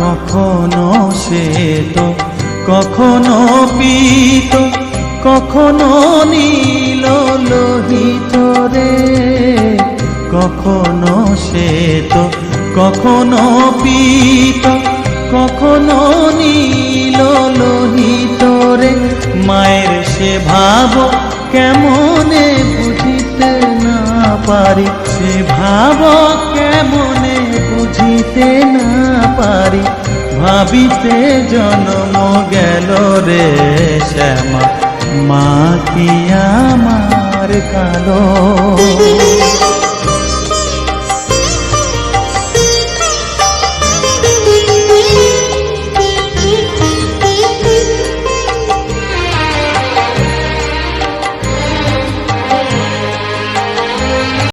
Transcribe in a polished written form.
কখনো শ্বেত কখনো পীত কখনো নীল লোহিত রে, কখনো শ্বেত কখনো পীত কখনো নীল লোহিত রে। মায়ের সে ভাব কেমনে বুঝিতে না পারি, সে ভাব কেমনে বুঝিতে না পারি। ভাবিতে জন্ম গেল রে শ্যামা, মা কি আমার কালো।